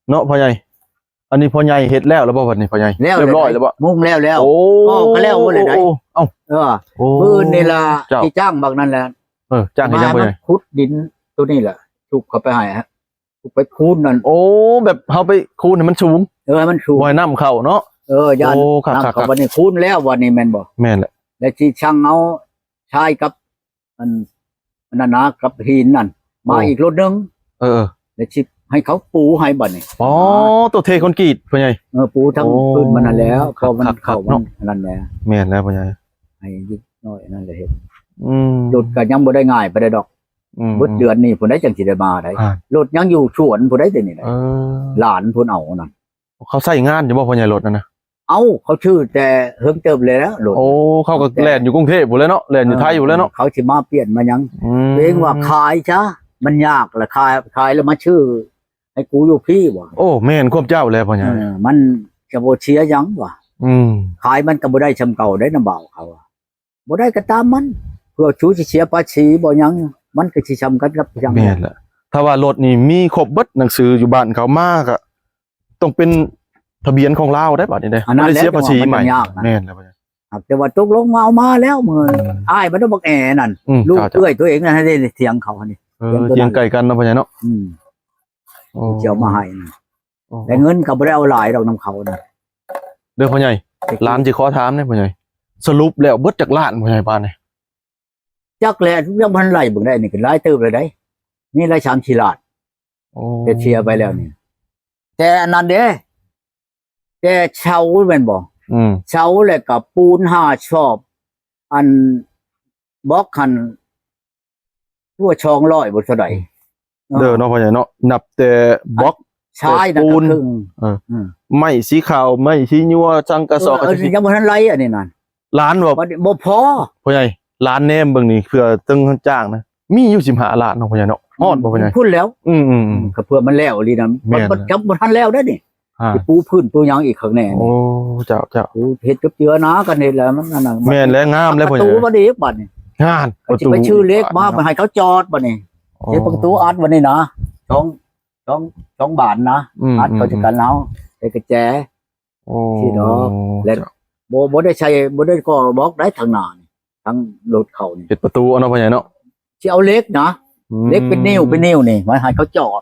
เนาะพ่อใหญ่อันนี้พ่อใหญ่เฮ็ดแล้วบ่บัดนี้พ่อใหญ่เรียบร้อยแล้วบ่มุ่งแล้วโอ้ก็แล้วบ่เลยได้เอ้าปืนนี่ล่ะที่จ้างบักนั่นแหละจ้างให้ยังพ่อใหญ่ขุดดินตัวนี้แหละทุกเข้าไปให้ฮะทุกไปคูนนั่นแบบเฮาไปคูนให้มันสูงมันสูงบ่ให้น้ำเข้าเนาะย่านน้ำเข้าวันนี้คูนแล้ววันนี้แม่นบ่แม่นแหละแล้วที่ช่างเอาชายกับอันนั้นนะกับหินนั่นมาอีกรถนึงแล้วสิให้เขาปูให้บัดนี้ตัวเทคอนกรีตพ่อใหญ่ปูทั้งพื้นมันนั่นแล้วเขามันเข้ามันนั่นแหละแม่นแล้วพ่อใหญ่ให้ยึดน้อยนั่นแหละเฮ็ดรถก็ยังบ่ได้ง่ายไปได้ดอกเบิดเดือนนี้ผู้ใดจังสิได้มาได้รถยังอยู่สวนผู้ใดได้นี่หลานผู้เอานั่นเขาใช้งานอยู่บ่พ่อใหญ่รถนั่นนะเขาชื่อแต่เฮิงเติบเลยแล้วรถเขาก็แล่นอยู่กรุงเทพพุ่นแล้วเนาะแล่นอยู่ไทยอยู่แล้วเนาะเขาสิมาเปลี่ยนมายังเองว่าขายซะมันยากละขายแล้วมาชื่อให้กูอยู่พี่ว่ะแม่นควบเจ้าแล้วพ่อใหญ่มันจะบ่เสียยังว่ะขายมันก็บ่ได้ชำเก่าได้นำเบาเขาบ่ได้ก็ตามมันเพื่อชูสิเสียภาษีบ่ยังมันก็สิชำกันกับยังแม่นแหละถ้าว่ารถนี่มีครบเบิดหนังสืออยู่บ้านเขามากอ่ะต้องเป็นทะเบียนของลาวได้บัดนี้ได้ไม่ได้เสียภาษีใหม่แม่นแล้วพ่อใหญ่แต่ว่าตกลงมาเอามาแล้วมื้ออ้ายมันต้องบักแอนั่นลูกเอ้ยตัวเองนั่นให้ได้เถียงเขานี่เถียงไกลกันเนาะพ่อใหญ่เนาะเจียวมาให้แต่เงินก็บ่ได้เอาหลายดอกนำเขานะเด้อพ่อใหญ่ร้านสิขอถามได้พ่อใหญ่สรุปแล้วเบิดจากล้านพ่อใหญ่ปานนี่จักแลยังพันไหลเบิ่งได้นี่ก็หลายเติบเลยได้นี่หลาย3-4ล้านแต่เชียร์ไปแล้วนี่แต่อันนั้นเด้แต่เช่าแม่นบ่เช่าแล้วก็ปูน5ชอบอันบล็อกคันทั่วช่อง100บ่เท่าใดเด้อเนาะพ่อใหญ่เนาะนับแต่บล็อกชายนั่นก็คือไม้สีขาวไม้สีญัวจังกระสอบยังบ่ทันไหลอันนี้นั่นล้านบ่พอพ่อใหญ่ล้านแนมเบิ่งนี่เพื่อตึงจ้างนะมีอยู่15ล้านเนาะพ่อใหญ่เนาะฮอดบ่พ่อใหญ่พูดแล้วก็เพื่อมันแล้วอีหลีนะมันจำบ่ทันแล้วได้นี่สิปูพื้นปูหยังอีกข้างแน่เจ้าเฮ็ดกับเจือนะกันเฮ็ดแล้วมันนั่นน่ะแม่นแล้วงามแล้วพ่อใหญ่ประตูบ่ดีบัดนี่งานประตูไปชื่อเล็กมาให้เขาจอดบัดนี่เฮ็ดประตูอัดบัดนี่นะ2บาทนะอัดเขาจะกันแล้วไอ้กระแจที่ดอกแล้วบ่ได้ใช้บ่ได้ก่อบล็อกได้ทางหน้านี่ทางรถเขานี่เฮ็ดประตูเนาะพ่อใหญ่เนาะสิเอาเล็กนะเล็กเป็นนิ้วนี่ไว้ให้เขาจอด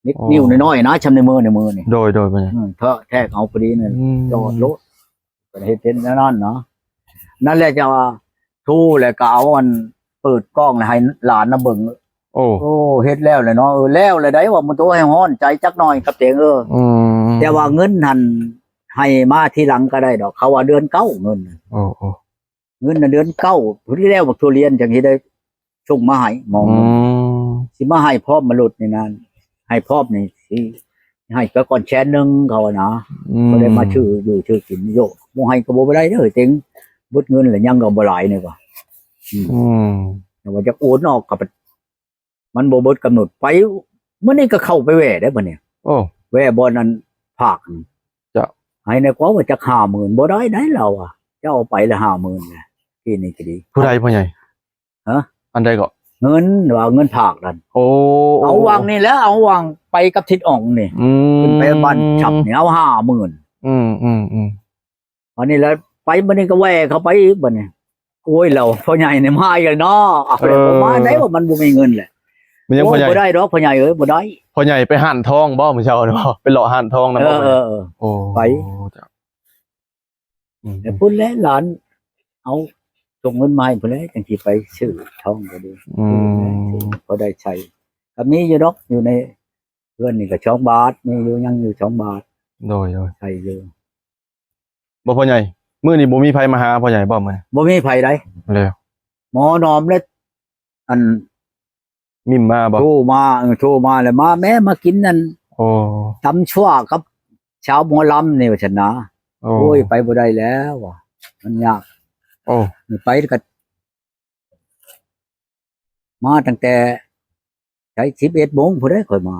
เล็กนิ้วน้อยๆนะชำในมือนี่โดยพ่อใหญ่เพราะแท้เอาพอดีนั่นจอดรถก็เฮ็ดเป็นแน่นอนเนาะนั่นแหละจะว่าทู่แล้วก็เอาอันเปิดกล้องให้หลานน่ะเบิ่งเฮ็ดแล้วเลยเนาะแล้วเลยได้ว่ามันตัวให้ฮ้อนใจจักหน่อยกับเตงแต่ว่าเงินหันให้มาทีหลังก็ได้ดอกเขาว่าเดือน9เงินเงินน่ะเดือน9พุ่นแล้วบักทุเรียนจังสิได้ส่งมาให้มองสิมาให้พร้อมมาหลุดนี่นั่นให้พร้อมนี่สิให้ก็ก่อนแชนนึงเขานะบ่ได้มาชื่ออยู่ชื่อกินโยบ่ให้ก็บ่ได้เด้อเต็งบึดเงินแล้วยังก็บ่หลายนี่ว่าแต่ว่าจะโอนออกก็มันบ่เบิดกำหนดไปมื้อนี้ก็เข้าไปแว่ได้บ่เนี่ยแว่บ่นั้นภาคจ้ะให้ในกว่าจะ 50,000 บ่ได้เราอ่ะเจ้าไปละ 50,000 นะที่นี่ก็ดีผู้ใดพ่อใหญ่อันใดก็เงินว่าเงินภาคนั่นเอาวางนี่แล้วเอาวางไปกับทิศอ่องนี่ขึ้นไปบ้านฉับนี่เอา 50,000อันนี้แล้วไปมื้อนี้ก็แว่เข้าไปอีกบัดนี้โอ้ยเราพ่อใหญ่นี่มาอีกเนาะมาได้ว่ามันบ่มีเงินแหละมันยังพ่อใหญ่บ่ได้ดอกพ่อใหญ่บ่ได้พ่อใหญ่ไปห่านทองบ่มื้อเช้าเนาะไปเลาะห่านทองนำบ่ไปแต่พุ่นแล้วหลานเอาส่งเงินมาให้พุ่นแล้วจังสิไปซื้อทองก็ดีพอได้ใช้ก็มีอยู่ดอกอยู่ในเพื่อนนี่ก็2 บาทมีอยู่ยังอยู่2 บาทโดยใช่อยู่บ่พ่อใหญ่มื้อนี้บ่มีไผมาหาพ่อใหญ่บ่มื้อบ่มีไผใดแล้วหมอนอมแล้วอันมิมมาบ่โทรมาแล้วมาแม่มากินนั่นตำชั่วกับชาวหมอลำนี่ว่าฉันนะโอ้ยไปบ่ได้แล้วว่ะมันยากนี่ไปก็มาตั้งแต่ใช้11 โมงพุ่นได้ค่อยมา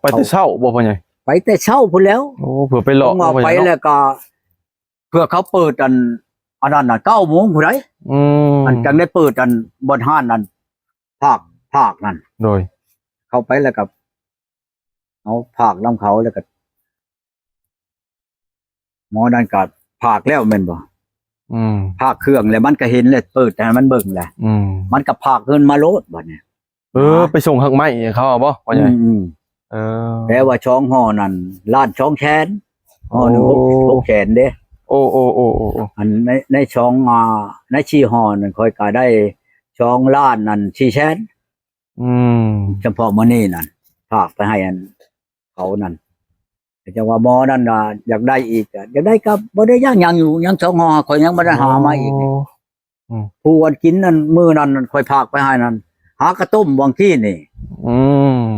ไปแต่เช้าบ่พ่อใหญ่ไปแต่เช้าพุ่นแล้วเพื่อไปเลาะไปแล้วก็เพื่อเขาเปิดอันนั้นน่ะ9 โมงพุ่นได้อันจังได้เปิดอันบ่อนห้านนั่นภาคนั่นโดยเข้าไปแล้วกับ เอาผากน้ำเขาแล้วก็หมอนั่นก็ผากแล้วแม่นบ่ ภาคเครื่องแล้วมันก็เห็นเลยเปิดให้มันเบิ่งแหละมันก็พากเงินมาโลดบัดเนี่ยไปส่งข้างไม้เขาเอาบ่ว่าไงแต่ว่าช่องห่อนั่นล้านช่องแขนห่อหนึ่ง6 แขนเด้โอ้อันในช่องในชีห่อนั่นค่อยก็ได้ช่องล้านนั่น4 แสนเฉพาะมื้อนี้นั่นฝากไปให้อันเขานั่นแต่ว่าหมอนั่นอยากได้อีกอยากได้ก็บ่ได้ย่างยังอยู่ยังช่องห่อข่อยยังบ่ได้หามาอีกผู้วันกินนั่นมื้อนั้นค่อยพากไปให้นั่นหากระต้มบางที่นี่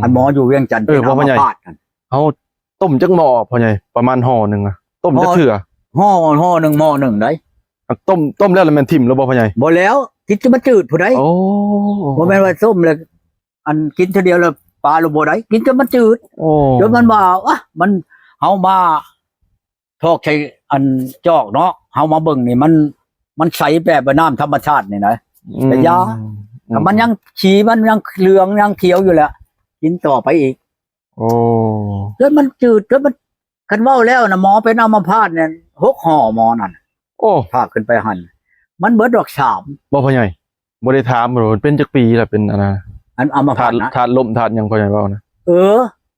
อันหมออยู่เวียงจันทร์เป็นอัมพาตกันเอาต้มจักหม้อพ่อใหญ่ประมาณห่อนึงอ่ะต้มจักเทื่อห่อนึงหม้อนึงได้ต้มแล้วแม่นทิ่มแล้วบ่พ่อใหญ่บ่แล้วกินจะมาจืดผู้ใดโอ้บ่แม่นว่าต้มแล้วอันกินเท่าเดียวแล้วปลาบ่ได้กินจะมันจืดจนมันว่ามันเฮามาทอกใช้อันจอกเนาะเฮามาเบิ่งนี่มันใสแบบน้ำธรรมชาตินี่นะแต่ยามันยังฉี่มันยังเหลืองยังเขียวอยู่แหละกินต่อไปอีกโอ้แล้วมันจืดแล้วมันคันเว้าแล้วนะหมอเป็นอัมพาตเนี่ย6 ห่อหมอนั่นโอ้พาขึ้นไปหั่นมันเบิดดอก3บ่พ่อใหญ่บ่ได้ถามบ่เป็นจักปีล่ะเป็นอันอัมพาตนะธาตุลมธาตุหยังพ่อใหญ่เว้านะ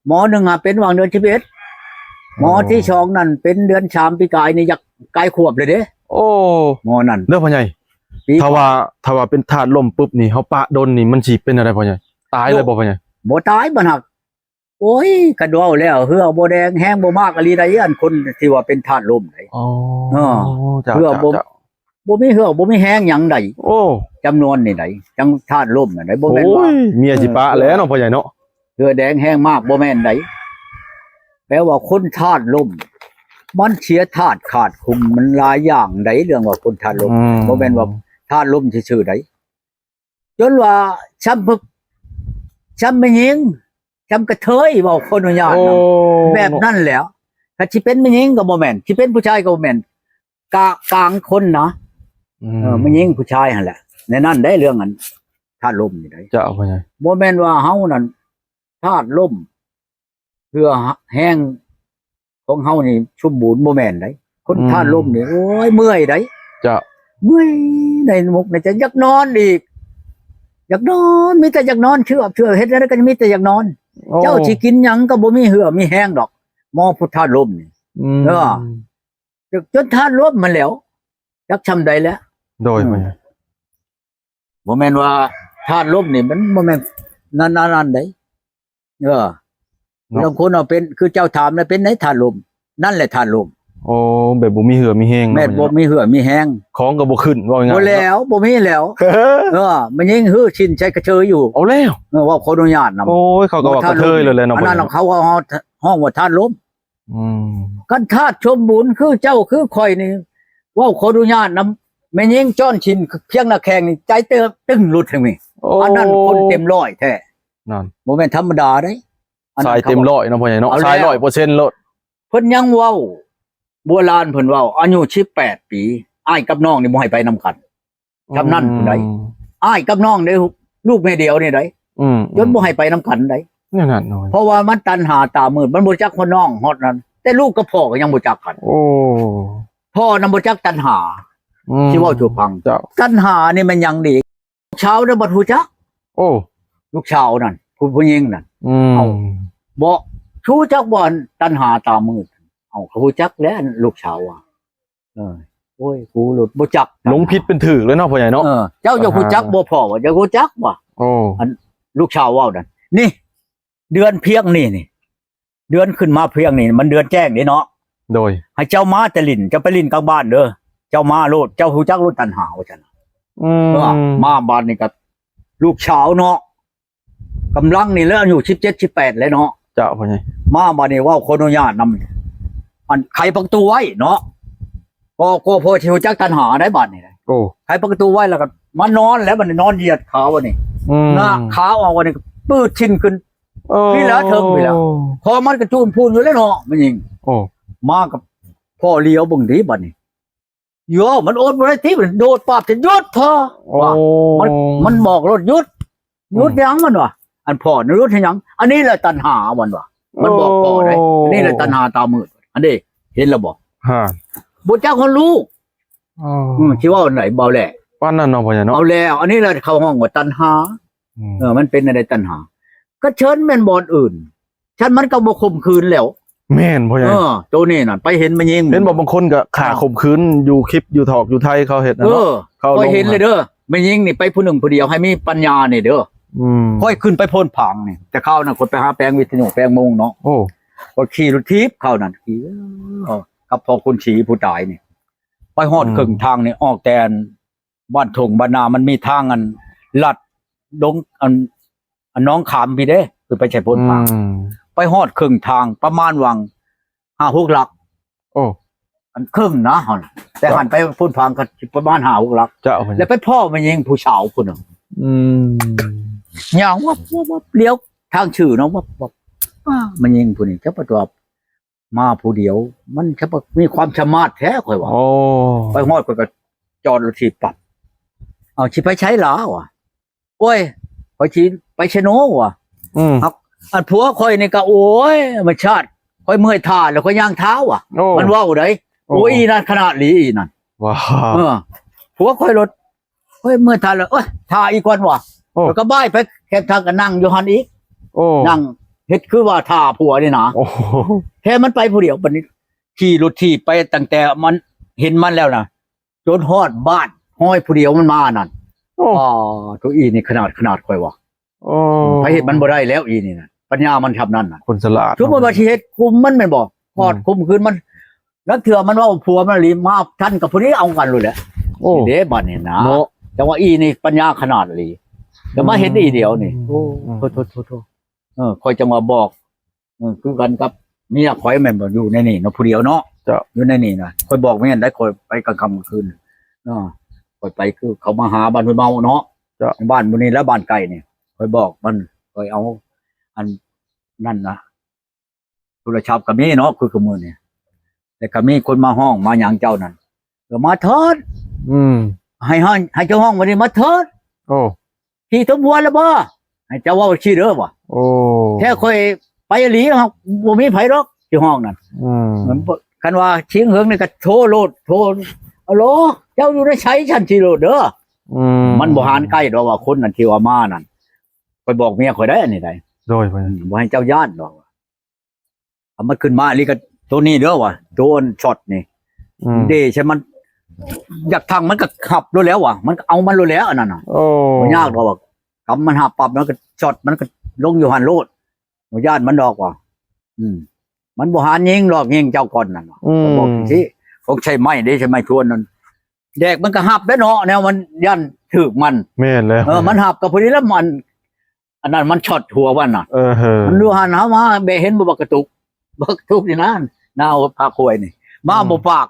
หมอนึงเป็นวางเดือน11หมอที่2นั่นเป็นเดือน3ปีกายนี่อยากใกล้ขวบเลยเด้โอ้หมอนั่นเด้อพ่อใหญ่ถ้าว่าเป็นธาตุลมปุ๊บนี่เฮาปะดนนี่มันสิเป็นอะไรพ่อใหญ่ตายเลยบ่พ่อใหญ่บ่ตายบ่หักโอ้ยกระดาวแล้วเหือบ่แดงแห้งบ่มากอะไรใดอันคนที่ว่าเป็นธาตุลมไดอ๋อเหือบ่มีเหือบ่มีแห้งหยังใดโอ้จำนวนนี่ใดจังธาตุลมน่ะไดบ่แม่นว่าเมียสิปะแล้วเนาะพ่อใหญ่เนาะเหือแดงแห้งมากบ่แม่นใดแปลว่าคนธาตุลมมันเสียธาตุขาดคุมมันหลายอย่างใดเรื่องว่าคนธาตุลมบ่แม่นว่าธาตุลมซื่อๆใดจนว่าช้ำพึกช้ำไม่ยิงช้ำกระเทยเว้าคนอนุญาตแบบนั้นแหล้วถ้าสิเป็นไม่ยิงก็บ่แม่นสิเป็นผู้ชายก็บ่แม่นกลางคนนะไม่ยิงผู้ชายหั่นแหละในนั้นได้เรื่องอันธาตุลมนี่ได้จะเอาไปไงบ่แม่นว่าเฮานั่นธาตุลมเพื่อแห้งของเฮานี่สมบูรณ์บ่แม่นได้คนธาตุลมนี่โอ้ยเมื่อยได้จะเมื่อยในมุกในจะอยากนอนอีกอยากนอนมีแต่อยากนอนเชื่อเฮ็ดแล้วก็มีแต่อยากนอนเจ้าสิกินหยังก็บ่มีเหือมีแห้งดอกหมอพุทธาลมนี่จนธาตุลมมันแล้วจักชำใดแล้วโดยบ่แม่นว่าธาตุลมนี่มันบ่แม่นนั่นได้บางคนเอาเป็นคือเจ้าถามแล้วเป็นไหนธาตุลมนั่นแหละธาตุลมโอ้แบบบ่มีเหือมีแห้งแม่บ่มีเหือมีแห้งของก็บ่ขึ้นว่าไงบ่แล้วบ่มีแล้วมันยังหื้อชินใช้กระเชยอยู่เอาแล้วว่าขออนุญาตนำโอ้ยเขาก็ว่ากระเทยเลยแหละเนาะอันนั้นเขาห้องว่าธาตุลมกันธาตุชมบุญคือเจ้าคือข่อยนี่ว่าขออนุญาตนำแม่ยิงจ้อนชินเพียงหน้าแข้งนี่ใจเต้ตึ้งหลุดให้มีอันนั้นคนเต็มร้อยแท้นั่นบ่แม่นธรรมดาเด้ทรายเต็มร้อยเนาะพ่อใหญ่เนาะทราย 100% โลดเพิ่นยังเว้าโบราณเพิ่นเว้าอายุ18 ปีอ้ายกับน้องนี่บ่ให้ไปนำกันจำนั้นผู้ใดอ้ายกับน้องเด้ลูกแม่เดียวนี่ได้จนบ่ให้ไปนำกันได้นั่นน้อยเพราะว่ามันตัณหาตามืดมันบ่จักคนน้องฮอดนั้นแต่ลูกกับพ่อก็ยังบ่จักกันโอ้พ่อนำบ่จักตัณหาสิเว้าสู่ฟังตัณหานี่มันยังดีชาวน่ะบ่ฮู้จักโอ้ลูกชาวนั่นผู้หญิงนั่นเอาบ่ชูจักบ่ตัณหาตามืดเอาเขาจักแล้วลูกชาวโอ้ยกูหลุดบ่จักหลงผิดเป็นถือเลยเนาะพ่อใหญ่เนาะเจ้าอย่าฮู้จักบ่พอว่าอย่าฮู้จักว่าอันลูกชาวเว้านั่นนี่เดือนเพียงนี่เดือนขึ้นมาเพียงนี่มันเดือนแจ้งนี่เนาะโดยให้เจ้ามาแต่ลิ้นจะไปลิ้นกลางบ้านเด้อเจ้ามาโลดเจ้าฮู้จักโลดตัณหาว่าซั่นมาบ้านนี่ก็ลูกชาวเนาะกำลังนี่แล้วอายุ17 18แล้วเนาะเจ้าพ่อใหญ่มาบ้านนี่ว่าขออนุญาตนำอันไขประตูไว้เนาะก็พอที่รู้จักตัณหาได้บ้านนี่โอ้ไขประตูไว้แล้วก็มานอนแล้วมันนอนเหยียดขาวันนี้หน้าขาออกวันนี้ปื้ดชินขึ้นนี่แล้วเทิงไปแล้วพอมันกระจูนพูนอยู่แล้วเนาะมันยิงมากับพ่อเลี้ยวบึงดีบ้านนี้โยมันโอนบ่ได้ที่มันโดดปราบจะยุดพอว่ามันบอกรถยุดยังมันวะอันพ่อนี่รถยังอันนี้แหละตัณหาวันวะ มันบอกก่อได้นี่แหละตัณหาตามืดอันนี้เห็นแล้วบอก ฮะ บุญเจ้าคนรู้ อ๋อ คิดว่าอันไหนเบาแหละ ป้านนั่นเนาะพ่อใหญ่เนาะ เอาแล้วอันนี้แหละเข้าห้องว่าตัณหา มันเป็นอะไรตัณหา ก็เชิญแม่นบอนอื่น ฉันมันก็บ่ข่มขืนแล้ว แม่นพ่อใหญ่ ตัวนี้น่ะไปเห็นมันยิง เห็นบอกบางคนก็ขาข่มขืนอยู่คลิปอยู่ถอกอยู่ไทยเขาเฮ็ดนะ เอ เนาะ อ เขาลง ค่อยเห็นเลยเด้อมันยิงนี่ไปผู้หนึ่งผู้เดียวให้มีปัญญานี่เด้อ อืม ค่อยขึ้นไปโพ่นผางนี่แต่เข้าน่ะคนไปหาแปลงวิทยุแปลงมงเนาะ โอ้ ก็ขี่รถทิพย์เข้านั่นขี่กับพอคุณฉีผู้ตายนี่ไปฮอดครึ่งทางนี่ออกแต่บ้านถงบ้านนามันมีทางอันลัดดงอันน้องขามพี่เด้คือไปใช้โพ่นผาง ไปฮอดครึ่งทางประมาณวัง5-6 หลัก โอ้ อันครึ่งนะหั่นแต่หันไปพุ่นพังก็ประมาณ5-6 หลัก จะเอาพ่อใหญ่ แล้วไปพ่อมันยิงผู้สาวผู้หนึง อืม ย่างวับเลี้ยวทางชื่อเนาะวับมันยิงผู้นี้เจ้าประตูมาผู้เดียว มันเฉพาะมีความสามารถแท้ข่อยว่า โอ้ ไปฮอดก็จอดรถถีบปรับเอาสิไปใช้หลาว่ะโอ้ยข่อยสิไปชะโนว่ะ อืม อันผัวข่อยนี่ก็โอ้ยมันชาติข่อยเมื่อยท่าแล้วข่อยย่างเท้าอ่ะ โอ้ มันเว้าได้โอ้ยอีนั่นขนาดนี้อีนั่น ว้า ผัวข่อยรถเฮ้ยเมื่อยท่าแล้วเอ้ยท่าอีกก่อนว่ะ โอ้ แล้วก็บ้ายไปแค่ทางก็นั่งอยู่หันอีก โอ้ นั่งเฮ็ดคือว่าท่าผัวนี่นะ โอ้ แค่มันไปผู้เดียวบัดนี้ขี่รถถีบไปตั้งแต่มันเห็นมันแล้วนะจนฮอดบ้านห้อยผู้เดียวมันมานั่น โอ้ อ๋อตัวอีนี่ขนาดข่อยว่า โอ้ ไปเฮ็ดมันบ่ได้แล้วอีนี่น่ะปัญญามันทำนั่นน่ะ คนสลาด ทุกวันว่าสิเฮ็ดคุมมันแม่นบ่ฮอดคุมคืนมันนักเถื่อมันว่าผัวมันรีมาท่านกับผู้นี้เอากันเลยแหละ โอ้ เด้บัดนี่นะ เนาะ แต่ว่าอีนี่ปัญญาขนาดเลยแต่มาเห็นอีเดียวนี่โอ้โทษคอยจะมาบอกคือกันกับเมียข่อยแม่นบ่อยู่ในนี่เนาะผู้เดียวเนาะ จ้ะ อยู่ในนี่นะคอยบอกแม่นได้คอยไปกลางค่ำกลางคืนคอยไปคือเขามาหาบ้านเพิ่นเมาเนาะ จ้ะ บ้านมื้อนี้แล้วบ้านไกลนี่คอยบอกมันคอยเอา อันนั่นนะโทรศัพท์ก็มีเนาะคือกับมื้อนี่แต่ก็มีคนมาห้องมาหยังเจ้านั่นก็มาเถิด อืม ให้เจ้าห้องวันนี้มาเถิด โอ้ ที่ทบวนแล้วบ่ให้เจ้าเว่าชื่อเด้อบ่ โอ้ แท้ค่อยไปอีหลีครับบ่มีไผหรอกที่ห้องนั่น อืม เหมือนคันว่าเชียงเหิงนี่ก็โทรโลดโทรฮัลโหลเจ้าอยู่ในใช้ฉันสิโลดเด้อ อืม มันบ่หานใกล้ดอกว่าคนนั่นที่ว่ามานั่นค่อยบอกเมียค่อยได้อันนี้ได้ โดยพ่อใหญ่ บ่ให้เจ้าย่านดอกเอามันขึ้นมาอีหลีก็ตัวนี้เด้อว่ะโดนช็อตนี่ อืม เดชมันอยากทางมันก็ขับรถแล้วว่ะมันก็เอามันรถแล้วอันนั้นน่ะ โอ้ บ่ยากดอกว่ากำมันหาปรับแล้วก็ช็อตมันก็ลงอยู่หันโลดบ่ย่านมันดอกว่ะมันบ่หานยิงหรอกยิงเจ้าก่อนนั่นว่ะ อืม บอกสิเขาใช้ไม้ได้ใช้ไม้ทวนนั่นแดกมันก็หับได้เนาะแนวมันยันถึกมัน แม่นแล้ว มันหับกับพอดีแล้วมันอันนั้นมันช็อตหัวมันน่ะ เออเฮอ มันดูหันหามาเบเห็นบ่บักกระตุกนี่นั่นหน้าพาควยนี่มาบ่ปาก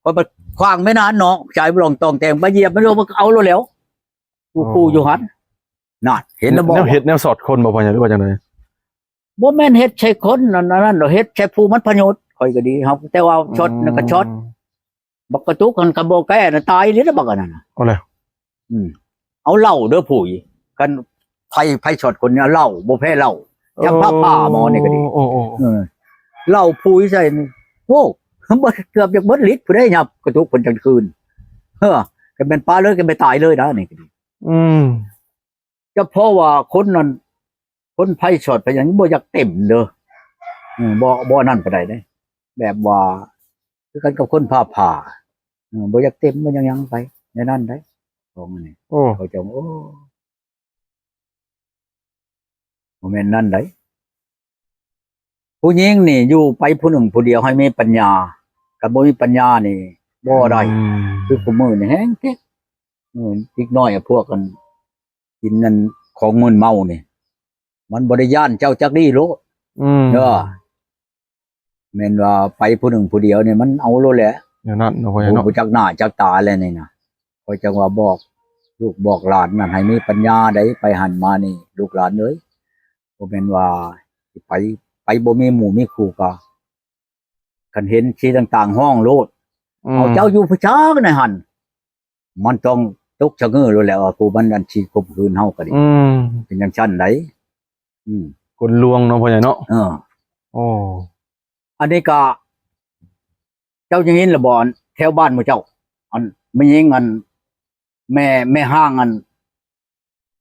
พอไปขวางไม่นานเนาะใจบ่ลงตองแตงไปเหยียบมันลงมันเอาแล้วกูอยู่หันนั่นเห็นแล้วบ่ แนวเฮ็ดแนวสอดคนบ่พ่อใหญ่หรือว่าจังได๋ บ่แม่นเฮ็ดใช่คนนั่นเฮ็ดใช่ผู้มันพยศค่อยก็ดีครับแต่ว่าช็อตนั่นก็ช็อตบักกระตุกกันก็บ่แก้น่ะตายเลยนะบักอันนั้นน่ะ เอาแล้ว เอาเหล้าเด้อผู้ยกันไผช็อตคนเนี้ยเหล้าบ่แพ้เหล้าจำผ้าหมอนี่ก็ดี โอ้โอ้ เหล้าผู้ยใส่นี่โอ้บ่เกือบจะเบิดลิตรผู้ใดยับกระตุกคนกลางคืนก็เป็นปลาเลยก็ไปตายเลยนะนี่ก็ดี อืม ก็เพราะว่าคนนั้นคนไผช็อตไปอย่างนี้บ่อยากเต็มเด้อบ่นั่นก็ได้เด้แบบว่าคือกันกับคนผ่าบ่อยากเต็มบ่ยังไปในนั้นได้ของอันนี้ โอ้ เขาจะโอ้โมเมนต์นั้นได้ผู้หญิงนี่อยู่ไปผู้หนึ่งผู้เดียวให้มีปัญญากับบ่มีปัญญานี่บ่ได้คือผู้มือนี่แฮงเท็ดอีกน้อยพวกกันกินนั่นของมึนเมานี่มันบ่ได้ย่านเจ้าจักดีโล เด้อแม่นว่าไปผู้หนึ่งผู้เดียวนี่มันเอาโลแหละ อย่างนั้นเนาะพ่อใหญ่เนาะ ผู้จักหน้าจักตาแล้วนี่นะคอยจังว่าบอกลูกบอกหลานนั่นให้มีปัญญาได้ไปหันมานี่ลูกหลานเอ้ยบ่แม่นว่าสิไปบ่มีหมู่มีครูก็คันเห็นสีต่างๆห้องโลดเอาเจ้าอยู่ผู้ช้างในหันมันต้องตกชะเง้อโลดแล้วว่ากูมันอันสิข่มขืนเฮาก็ดีเป็นจังซั่นได คนลวงเนาะพ่อใหญ่เนาะ เออ โอ้ อันนี้ก็เจ้าอย่างนี้ละบอนแถวบ้านหมู่เจ้าอันไม่ยิงอันแม่ห้างอัน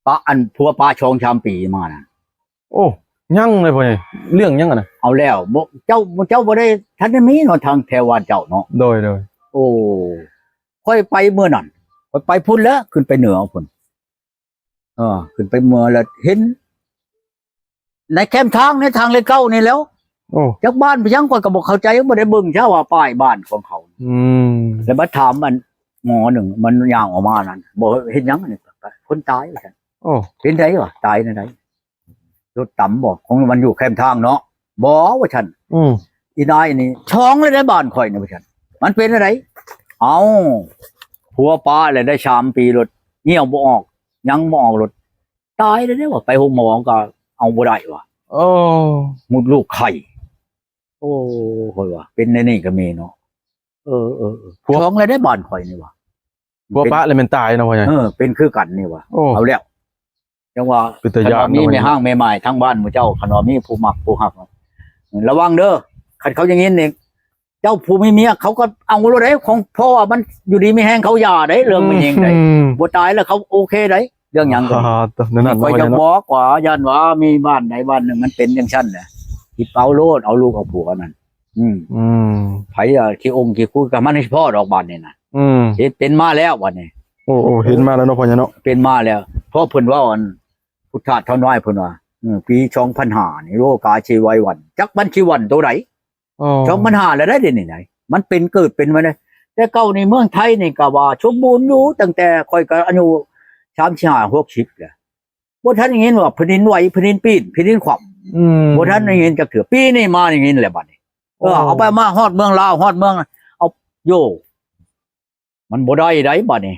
ปะอันพัวปลาชองชามปีมานะ โอ้ยังเลยพ่อใหญ่เรื่องยังอะนะ เอาแล้วบ่เจ้าบ่ได้ทันได้มีเนาะทางแถวบ้านเจ้าเนาะ โดย โอ้ค่อยไปเมื่อนั้นค่อยไปพุ่นแล้วขึ้นไปเหนือพุ่นขึ้นไปเมื่อแล้วเห็นในแคมป์ทางในทางเลขเก้านี่แล้ว โอ้ จากบ้านไปยังก่อนก็บอกเข้าใจบ่ได้เบิ่งเช้าว่าป้ายบ้านของเขา อืม แล้วมาถามมันหมอหนึ่งมันย่างออกมานั่นบอกเห็นยังอันนี้คนตายว่าซั่น โอ้ เห็นไดวะตายในไดรถต่ำบอกของมันอยู่แคมป์ทางเนาะบ่ว่าฉัน อืม อีนายนี่ช้องเลยได้บ้านข่อยนี่ว่าฉันมันเป็นอะไรเอาผัวป้าเลยได้3 ปีรถเหี่ยวบ่ออกยังบ่ออกรถตายเลยได้ว่าไปโรงหมอก็เอาบ่ได้ว่ะ โอ้ มุดลูกไข่โอ้ข่อยว่าเป็นในนี่ก็มีเนาะช้องเลยได้บ้านข่อยนี่ว่ะ บัวปะเลยมันตายเนาะพ่อใหญ่ เป็นคือกันนี่ว่ะ โอ้ เอาแล้วจังว่า เป็นตัวอย่าง ขนมนี้ในห้างใหม่ๆทั้งบ้านหมู่เจ้าขนมนี้ผู้มักผู้หักระวังเด้อคันเขาอย่างนี้เนี่ยเจ้าผู้มีเมียเขาก็เอารถได้ของพ่อมันอยู่ดีไม่แห้งเขาหย่าได้เรื่องมันยิงได้ บ่ตายแล้วเขาโอเคได้เรื่องหยังก็ นั่น คอย พ่อให จะ ญ่เนาะ บอกว่ายันว่ามีบ้านใดบ้านหนึ่งมันเป็นอย่างชั้นน่ะคิดเอาโลดเอาลูกเอาผัวนั่น อืม ไผขี้องค์ขี้คุยกับมันให้พ่อดอกบ้านนี่น่ะ อืม เฮ็ดเป็นมาแล้ววันนี้ โอ้เห็นมาแล้วเนาะพ่อใหญ่เนาะ เป็นมาแล้วเพราะเพิ่นว่าอันพุทธะเท่าน้อยเพิ่นว่าปี2005นี่โลกาชีววันจักมันชีวันตัวไหน อ๋อ 2005แล้วได้เดี๋ยวนี้ไหนมันเป็นเกิดเป็นมาได้แต่เก่าในเมืองไทยนี่ก็ว่าสมบูรณ์อยู่ตั้งแต่ค่อยก็อายุ35 60แล้วบ่ทันได้ยินว่าแผ่นดินไหวแผ่นดินปีนแผ่นดินขวับ บ่ทันได้ยินจักเถื่อปีนี้มาอย่างนี้แหละบัดนี้เอาไปมาฮอดเมืองลาวฮอดเมืองเอาโยมันบ่ได้ได้บัดนี้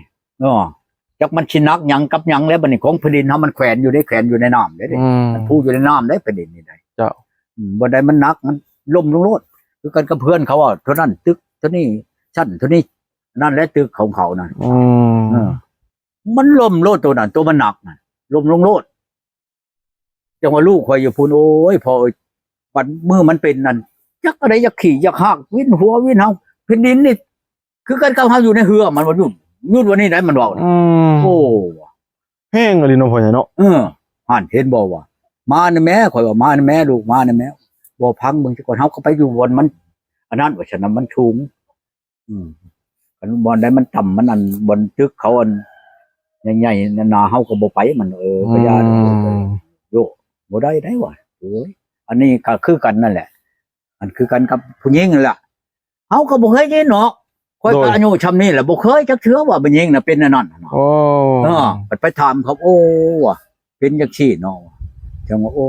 จักมันสินักหยังกับหยังแล้วบัดนี้ของแผ่นดินเฮามันแขวนอยู่ในน้ำเด้ มันพูดอยู่ในน้ำได้ประเด็นนี่ได้ เจ้า บ่ได้มันหนักมันล่มลงโลดคือกันกับเพื่อนเขาเท่านั้นตึกเท่านี้ชั้นเท่านี้นั่นแหละตึกของเขานั่นมันล่มโลดตัวนั้นตัวมันหนักน่ะล่มลงโลดจังว่าลูกข่อยอยู่พูนโอ้ยพอปัดมือมันเป็นนั่นจักอะไรจักขี่จักหักวิ่นหัววิ่นเฮาแผ่นดินนี่คือกันกับเฮาอยู่ในเหือมันบ่ยุ่งวันนี้ได้มันเว้าโอ้ แห้งอะไรเนาะพ่อใหญ่เนาะ ห่านเห็นบ่ว่ามาในแม่ข่อยว่ามาในแม่ลูกมาในแม่บ่พังเบิ่งซะก่อนเฮาก็ไปอยู่บนมันอันนั้นว่าฉะนั้นมันสูงกันบนได้มันต่ำมันอันบนตึกเขาอันใหญ่ๆนาเฮาก็บ่ไปมันก็ย่านโยบ่ได้ได้ว่ะโอ้ยอันนี้ก็คือกันนั่นแหละอันคือกันกับผู้หญิงนั่นแหละเฮาก็บ่เคยยินเนาะข่อยก็อายุชำนี้แหละบ่เคยจักเทื่อว่าผู้หญิงน่ะเป็นอันนั้นเนาะ โอ้ ไปถามเขาโอ้ว่ะเป็นจังซี่เนาะจังว่าโอ้